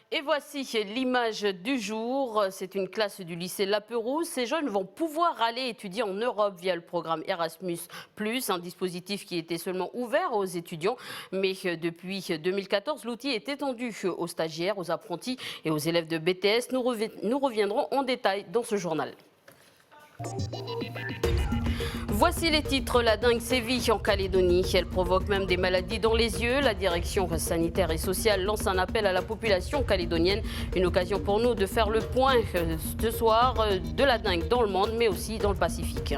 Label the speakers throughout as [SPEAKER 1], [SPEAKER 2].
[SPEAKER 1] Et voici l'image du jour. C'est une classe du lycée La Perouse. Ces jeunes vont pouvoir aller étudier en Europe via le programme Erasmus+, un dispositif qui était seulement ouvert aux étudiants. Mais depuis 2014, l'outil est étendu aux stagiaires, aux apprentis et aux élèves de BTS. Nous reviendrons en détail dans ce journal. Voici les titres. La dengue sévit en Calédonie. Elle provoque même des maladies dans les yeux. La direction sanitaire et sociale lance un appel à la population calédonienne. Une occasion pour nous de faire le point ce soir de la dengue dans le monde, mais aussi dans le Pacifique.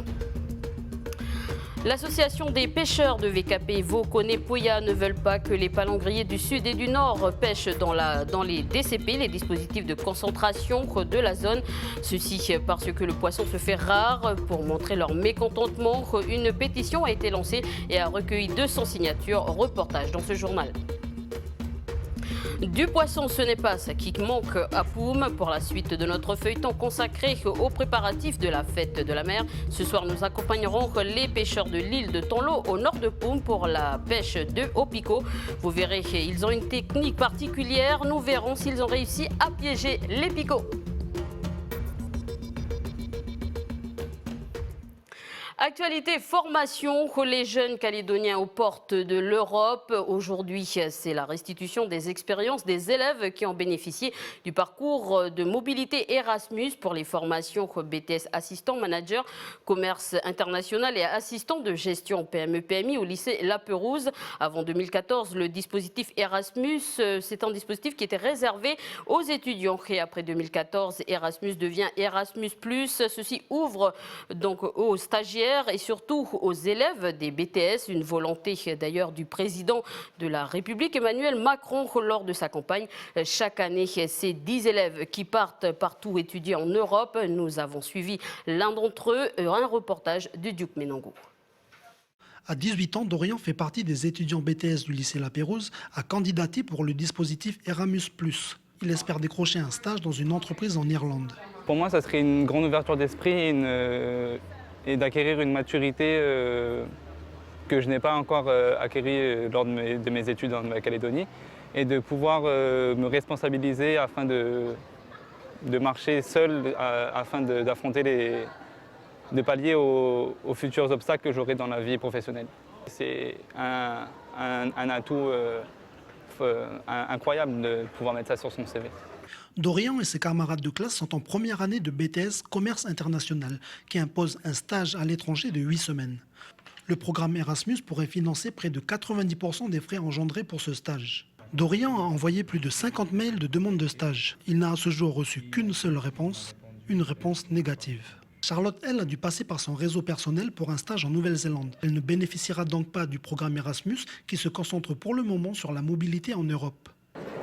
[SPEAKER 1] L'association des pêcheurs de VKP Vauconé-Poya ne veulent pas que les palangriers du sud et du nord pêchent dans les DCP, les dispositifs de concentration de la zone. Ceci parce que le poisson se fait rare. Pour montrer leur mécontentement, une pétition a été lancée et a recueilli 200 signatures. Reportage dans ce journal. Du poisson, ce n'est pas ça qui manque à Poum. Pour la suite de notre feuilleton consacré aux préparatifs de la fête de la mer, ce soir nous accompagnerons les pêcheurs de l'île de Tonlo au nord de Poum pour la pêche de Opiko. Vous verrez, ils ont une technique particulière. Nous verrons s'ils ont réussi à piéger les picots. Actualité, formation, les jeunes Calédoniens aux portes de l'Europe. Aujourd'hui, c'est la restitution des expériences des élèves qui ont bénéficié du parcours de mobilité Erasmus pour les formations BTS assistant manager, commerce international et assistant de gestion PME-PMI au lycée La Perouse. Avant 2014, le dispositif Erasmus, c'est un dispositif qui était réservé aux étudiants. Et après 2014, Erasmus devient Erasmus+. Ceci ouvre donc aux stagiaires et surtout aux élèves des BTS, une volonté d'ailleurs du président de la République Emmanuel Macron lors de sa campagne. Chaque année, c'est 10 élèves qui partent partout étudier en Europe. Nous avons suivi l'un d'entre eux, un reportage de Duke Menongo.
[SPEAKER 2] À 18 ans, Dorian fait partie des étudiants BTS du lycée La Pérouse à candidater pour le dispositif Erasmus+. Il espère décrocher un stage dans une entreprise en Irlande.
[SPEAKER 3] Pour moi, ça serait une grande ouverture d'esprit et d'acquérir une maturité que je n'ai pas encore acquérie lors de mes études en Nouvelle-Calédonie et de pouvoir me responsabiliser afin de marcher seul, afin d'affronter de pallier aux futurs obstacles que j'aurai dans la vie professionnelle. C'est un atout incroyable de pouvoir mettre ça sur son CV.
[SPEAKER 2] Dorian et ses camarades de classe sont en première année de BTS Commerce International, qui impose un stage à l'étranger de 8 semaines. Le programme Erasmus pourrait financer près de 90% des frais engendrés pour ce stage. Dorian a envoyé plus de 50 mails de demande de stage. Il n'a à ce jour reçu qu'une seule réponse, une réponse négative. Charlotte, elle, a dû passer par son réseau personnel pour un stage en Nouvelle-Zélande. Elle ne bénéficiera donc pas du programme Erasmus, qui se concentre pour le moment sur la mobilité en Europe.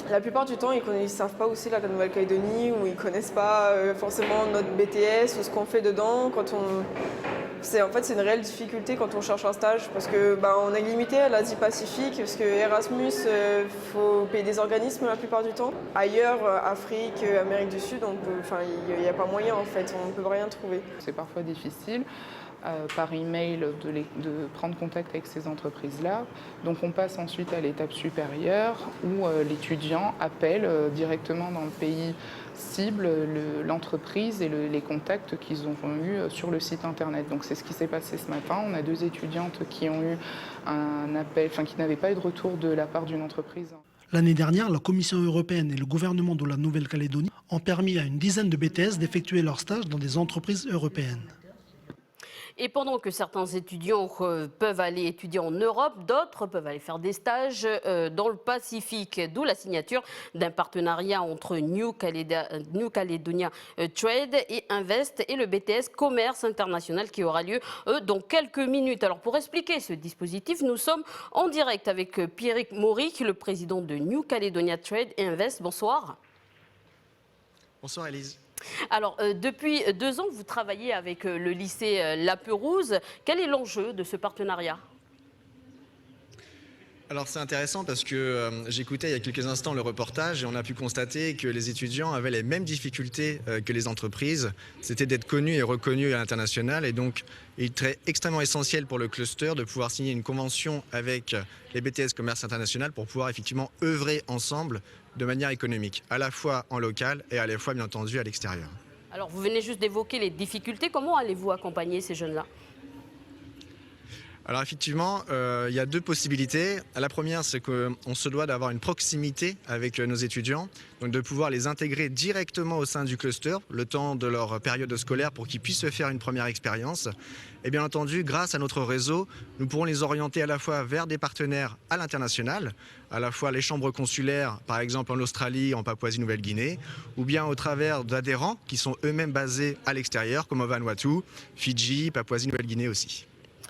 [SPEAKER 4] La plupart du temps, ils ne savent pas aussi la Nouvelle-Calédonie, ou ils ne connaissent pas forcément notre BTS ou ce qu'on fait dedans. En fait, c'est une réelle difficulté quand on cherche un stage parce qu'on est limité à l'Asie-Pacifique, parce que Erasmus, faut payer des organismes la plupart du temps. Ailleurs, Afrique, Amérique du Sud, il n'y a pas moyen en fait, on ne peut rien trouver.
[SPEAKER 5] C'est parfois difficile. Par email de prendre contact avec ces entreprises-là. Donc on passe ensuite à l'étape supérieure où l'étudiant appelle directement dans le pays cible l'entreprise et les contacts qu'ils auront eus sur le site internet. Donc c'est ce qui s'est passé ce matin. On a 2 étudiantes qui ont eu un appel, qui n'avaient pas eu de retour de la part d'une entreprise.
[SPEAKER 2] L'année dernière, la Commission européenne et le gouvernement de la Nouvelle-Calédonie ont permis à une dizaine de BTS d'effectuer leur stage dans des entreprises européennes.
[SPEAKER 1] Et pendant que certains étudiants peuvent aller étudier en Europe, d'autres peuvent aller faire des stages dans le Pacifique. D'où la signature d'un partenariat entre New Caledonia Trade et Invest et le BTS Commerce International qui aura lieu dans quelques minutes. Alors pour expliquer ce dispositif, nous sommes en direct avec Pierrick Maury, le président de New Caledonia Trade et Invest. Bonsoir.
[SPEAKER 6] Bonsoir Elise.
[SPEAKER 1] Alors, depuis 2 ans, vous travaillez avec le lycée La Perouse. Quel est l'enjeu de ce partenariat ?
[SPEAKER 6] Alors c'est intéressant parce que j'écoutais il y a quelques instants le reportage et on a pu constater que les étudiants avaient les mêmes difficultés que les entreprises. C'était d'être connus et reconnus à l'international et donc il est extrêmement essentiel pour le cluster de pouvoir signer une convention avec les BTS Commerce International pour pouvoir effectivement œuvrer ensemble de manière économique, à la fois en local et à la fois bien entendu à l'extérieur.
[SPEAKER 1] Alors, vous venez juste d'évoquer les difficultés. Comment allez-vous accompagner ces jeunes-là?
[SPEAKER 6] Alors effectivement, il y a deux possibilités. La première, c'est qu'on se doit d'avoir une proximité avec nos étudiants, donc de pouvoir les intégrer directement au sein du cluster, le temps de leur période scolaire pour qu'ils puissent se faire une première expérience. Et bien entendu, grâce à notre réseau, nous pourrons les orienter à la fois vers des partenaires à l'international, à la fois les chambres consulaires, par exemple en Australie, en Papouasie-Nouvelle-Guinée, ou bien au travers d'adhérents qui sont eux-mêmes basés à l'extérieur, comme au Vanuatu, Fidji, Papouasie-Nouvelle-Guinée aussi.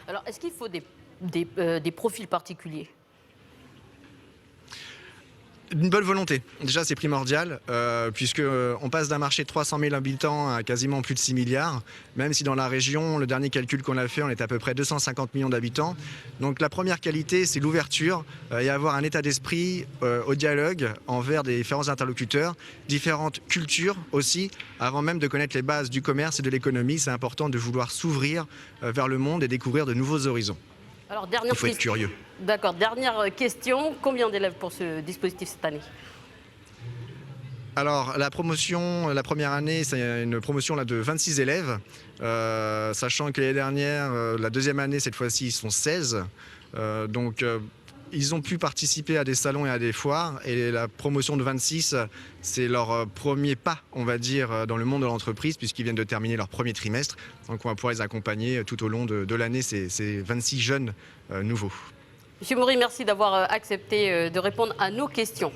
[SPEAKER 1] Alors, est-ce qu'il faut des profils particuliers?
[SPEAKER 6] Une bonne volonté. Déjà, c'est primordial, puisqu'on passe d'un marché de 300 000 habitants à quasiment plus de 6 milliards, même si dans la région, le dernier calcul qu'on a fait, on est à peu près 250 millions d'habitants. Donc la première qualité, c'est l'ouverture et avoir un état d'esprit au dialogue envers des différents interlocuteurs, différentes cultures aussi, avant même de connaître les bases du commerce et de l'économie. C'est important de vouloir s'ouvrir vers le monde et découvrir de nouveaux horizons.
[SPEAKER 1] Alors,
[SPEAKER 6] Il faut être curieux.
[SPEAKER 1] D'accord, dernière question. Combien d'élèves pour ce dispositif cette année?
[SPEAKER 6] Alors, la promotion, la première année, c'est une promotion là, de 26 élèves, sachant que l'année dernière, la deuxième année, cette fois-ci, ils sont 16. Ils ont pu participer à des salons et à des foires. Et la promotion de 26, c'est leur premier pas, on va dire, dans le monde de l'entreprise, puisqu'ils viennent de terminer leur premier trimestre. Donc, on va pouvoir les accompagner tout au long de l'année, ces 26 jeunes nouveaux.
[SPEAKER 1] Monsieur Maury, merci d'avoir accepté de répondre à nos questions.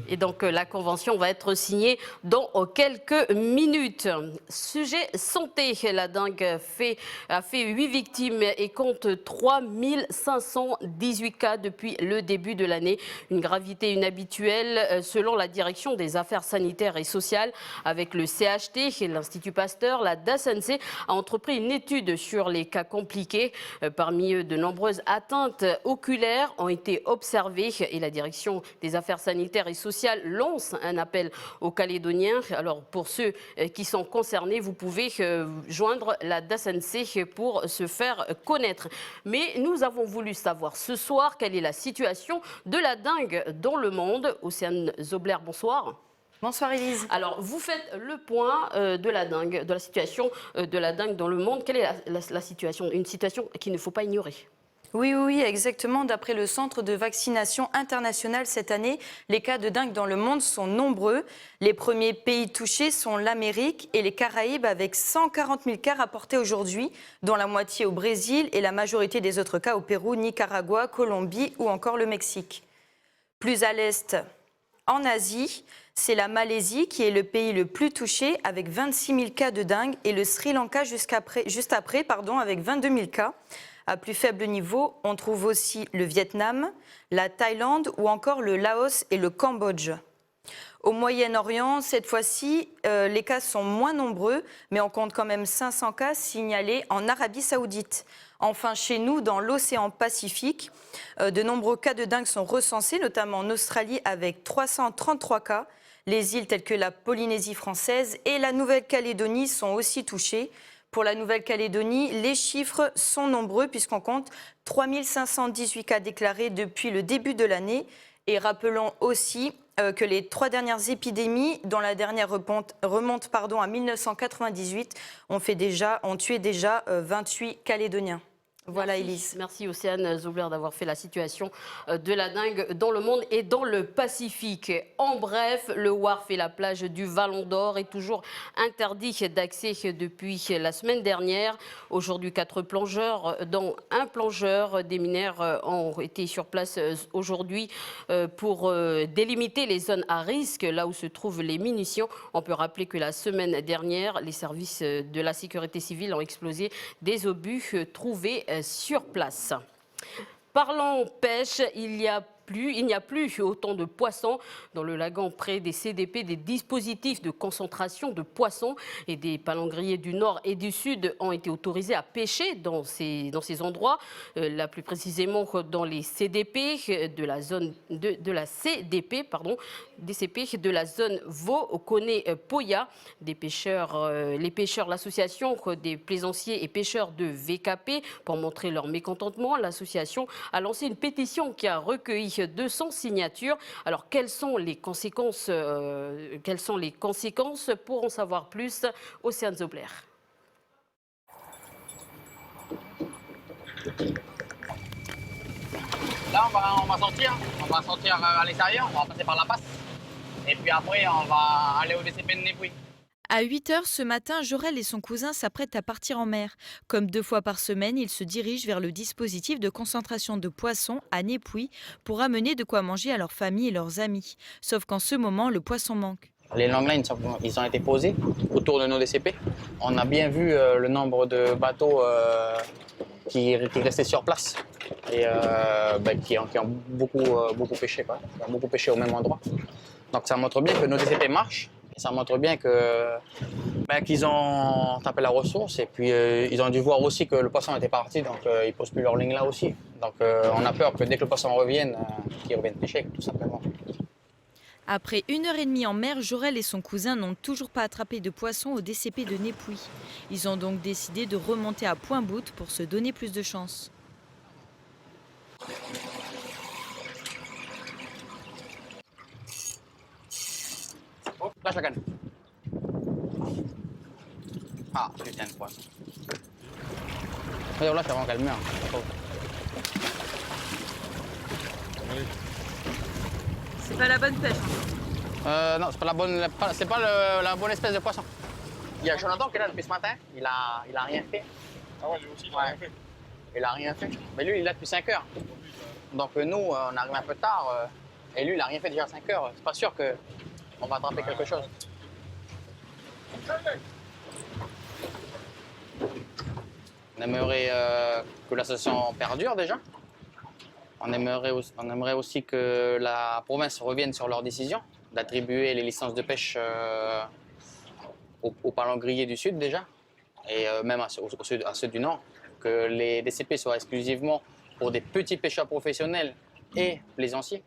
[SPEAKER 1] Et donc la convention va être signée dans quelques minutes. Sujet santé, la dengue a fait 8 victimes et compte 3518 cas depuis le début de l'année. Une gravité inhabituelle selon la direction des affaires sanitaires et sociales. Avec le CHT, l'Institut Pasteur, la DASNC a entrepris une étude sur les cas compliqués. Parmi eux, de nombreuses atteintes oculaires ont été observées et la direction des affaires sanitaires et sociales lance un appel aux Calédoniens. Alors pour ceux qui sont concernés, vous pouvez joindre la DASNC pour se faire connaître. Mais nous avons voulu savoir ce soir quelle est la situation de la dengue dans le monde. Océane Zobler, bonsoir.
[SPEAKER 7] Bonsoir Élise.
[SPEAKER 1] Alors, vous faites le point de la dengue, de la situation de la dengue dans le monde. Quelle est la situation? Une situation qu'il ne faut pas ignorer.
[SPEAKER 7] Oui, exactement. D'après le Centre de vaccination international cette année, les cas de dengue dans le monde sont nombreux. Les premiers pays touchés sont l'Amérique et les Caraïbes avec 140 000 cas rapportés aujourd'hui, dont la moitié au Brésil et la majorité des autres cas au Pérou, Nicaragua, Colombie ou encore le Mexique. Plus à l'est, en Asie, c'est la Malaisie qui est le pays le plus touché avec 26 000 cas de dengue et le Sri Lanka juste après, avec 22 000 cas. À plus faible niveau, on trouve aussi le Vietnam, la Thaïlande ou encore le Laos et le Cambodge. Au Moyen-Orient, cette fois-ci, les cas sont moins nombreux, mais on compte quand même 500 cas signalés en Arabie Saoudite. Enfin, chez nous, dans l'océan Pacifique, de nombreux cas de dengue sont recensés, notamment en Australie avec 333 cas. Les îles telles que la Polynésie française et la Nouvelle-Calédonie sont aussi touchées. Pour la Nouvelle-Calédonie, les chiffres sont nombreux puisqu'on compte 3518 cas déclarés depuis le début de l'année. Et rappelons aussi que les 3 dernières épidémies, dont la dernière remonte à 1998, ont tué déjà 28 Calédoniens. Voilà, Élise.
[SPEAKER 1] Merci Océane Zobler d'avoir fait la situation de la dengue dans le monde et dans le Pacifique. En bref, le wharf et la plage du Vallon d'Or est toujours interdit d'accès depuis la semaine dernière. Aujourd'hui, 4 plongeurs, dont un plongeur, des mineurs ont été sur place aujourd'hui pour délimiter les zones à risque, là où se trouvent les munitions. On peut rappeler que la semaine dernière, les services de la sécurité civile ont explosé des obus trouvés sur place. Parlons pêche, il y a il n'y a plus autant de poissons dans le lagon près des CDP. Des dispositifs de concentration de poissons et des palangriers du nord et du sud ont été autorisés à pêcher dans ces endroits, là plus précisément dans les CDP de la zone de la CDP, pardon, DCP de la zone Vaux-Koné-Poya. Les pêcheurs, l'association des plaisanciers et pêcheurs de VKP, pour montrer leur mécontentement, l'association a lancé une pétition qui a recueilli 200 signatures. Alors quelles sont les conséquences Pour en savoir plus, Océane Zobler.
[SPEAKER 8] Là, on va sortir à l'extérieur, on va passer par la passe. Et puis après, on va aller au DCP de Népouy.
[SPEAKER 9] À 8 h ce matin, Jorel et son cousin s'apprêtent à partir en mer. Comme 2 fois par semaine, ils se dirigent vers le dispositif de concentration de poissons à Népouy pour amener de quoi manger à leur famille et leurs amis. Sauf qu'en ce moment, le poisson manque.
[SPEAKER 8] Les long lines, ils ont été posés autour de nos DCP. On a bien vu le nombre de bateaux qui restaient sur place et qui ont beaucoup pêché, quoi. Qui ont beaucoup pêché au même endroit. Donc ça montre bien que nos DCP marchent. Et ça montre bien qu'ils ont tapé la ressource et puis ils ont dû voir aussi que le poisson était parti, donc ils ne posent plus leur ligne là aussi. Donc on a peur que dès que le poisson revienne, qu'ils reviennent pêcher, tout simplement.
[SPEAKER 9] Après 1h30 en mer, Jorel et son cousin n'ont toujours pas attrapé de poisson au DCP de Népouy. Ils ont donc décidé de remonter à Point Bout pour se donner plus de chance.
[SPEAKER 8] Lâche la canne. Ah, putain de poisson. Regarde, lâche avant qu'elle meure.
[SPEAKER 9] C'est pas la bonne pêche.
[SPEAKER 8] Non, c'est pas la bonne espèce de poisson. Il y a Jonathan qui est là depuis ce matin, il a rien fait.
[SPEAKER 10] Ah ouais, lui aussi, il a rien fait.
[SPEAKER 8] Il a rien fait. Mais lui, il est là depuis 5 heures. Donc nous, on arrive un peu tard. Et lui, il a rien fait déjà à 5 heures. C'est pas sûr qu'on va attraper quelque chose. On aimerait que l'association perdure déjà. On aimerait aussi que la province revienne sur leur décision d'attribuer les licences de pêche aux palangriers du sud déjà, et même à ceux du nord, que les DCP soient exclusivement pour des petits pêcheurs professionnels et plaisanciers.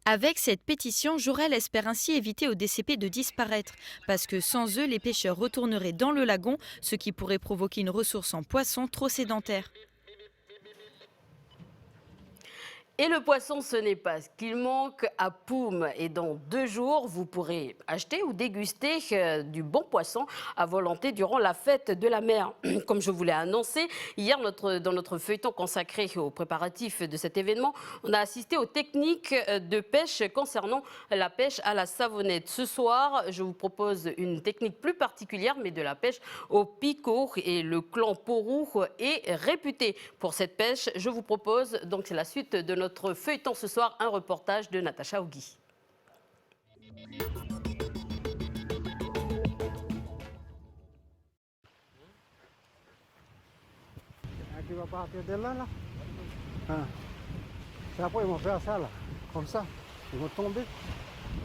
[SPEAKER 9] Avec cette pétition, Jorel espère ainsi éviter au DCP de disparaître, parce que sans eux, les pêcheurs retourneraient dans le lagon, ce qui pourrait provoquer une ressource en poisson trop sédentaire.
[SPEAKER 1] Et le poisson, ce n'est pas ce qu'il manque à Poum. Et dans 2 jours, vous pourrez acheter ou déguster du bon poisson à volonté durant la fête de la mer. Comme je vous l'ai annoncé, hier, dans notre feuilleton consacré aux préparatifs de cet événement, on a assisté aux techniques de pêche concernant la pêche à la savonnette. Ce soir, je vous propose une technique plus particulière, mais de la pêche au picot. Et le clan Porou est réputé pour cette pêche. Je vous propose, donc c'est la suite de notre feuilleton ce soir, un reportage de Natacha Ougui.
[SPEAKER 11] Qui va partir de là, là. Hein. C'est après ils vont faire ça, là, comme ça. Ils vont tomber.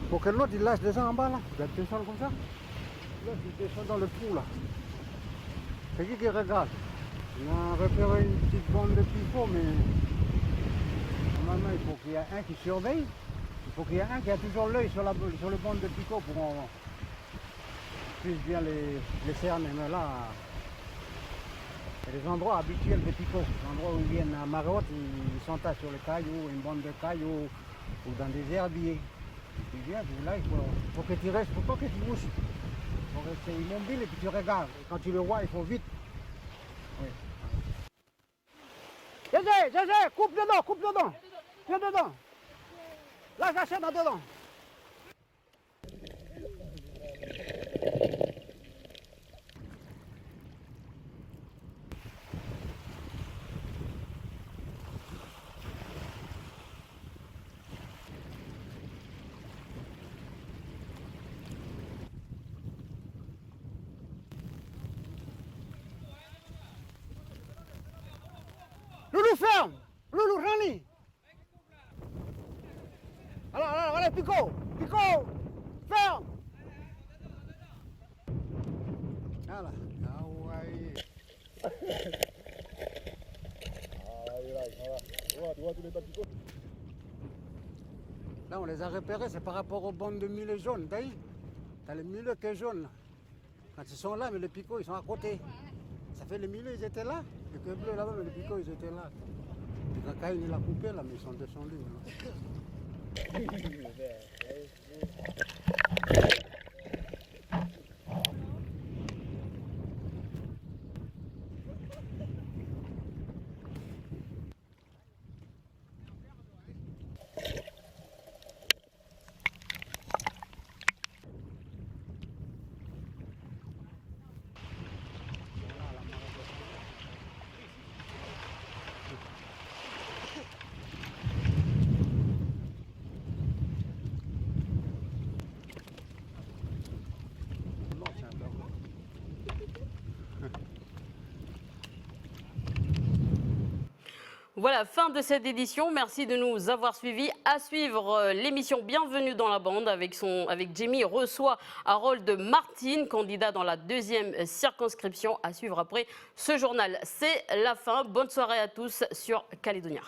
[SPEAKER 11] Pour que l'autre il lâche des gens en bas, là. Il va descendre comme ça. Là, il descend dans le trou, là. C'est qui regarde? On a repéré une petite bande de picots, mais normalement, il faut qu'il y ait un qui surveille. Il faut qu'il y ait un qui a toujours l'œil sur le bande de picots pour qu'on puisse bien les cerner. Mais là, c'est les endroits habituels des picots. Les endroits où ils viennent à marée haute, ils s'entassent sur les cailloux, une bande de cailloux ou dans des herbiers. Tu viens, là, il faut que tu restes, il ne faut pas que tu bouges. Il faut rester immobile et puis tu regardes. Quand tu le vois, il faut vite. Oui. Zézé, coupe dedans. Viens dedans. Là, j'achète dedans. Loulou, ferme. Loulou, Rani. Alors, allez, Pico! Pico! Ferme! Voilà. Ah ouais. Là, on les a repérés, c'est par rapport aux bandes de mulets jaunes, t'as vu? T'as les mulets qui sont jaunes, là. Quand ils sont là, mais les picots, ils sont à côté. Ça fait les mulets, ils étaient là. Les queues bleues là-bas, mais les picots, ils étaient là. Le Caïn, il a coupé, là, mais ils sont descendus.
[SPEAKER 1] Voilà, fin de cette édition. Merci de nous avoir suivis. À suivre l'émission Bienvenue dans la bande avec Jamie reçoit Harold Martin, candidat dans la 2e circonscription. À suivre après ce journal. C'est la fin. Bonne soirée à tous sur Calédonia.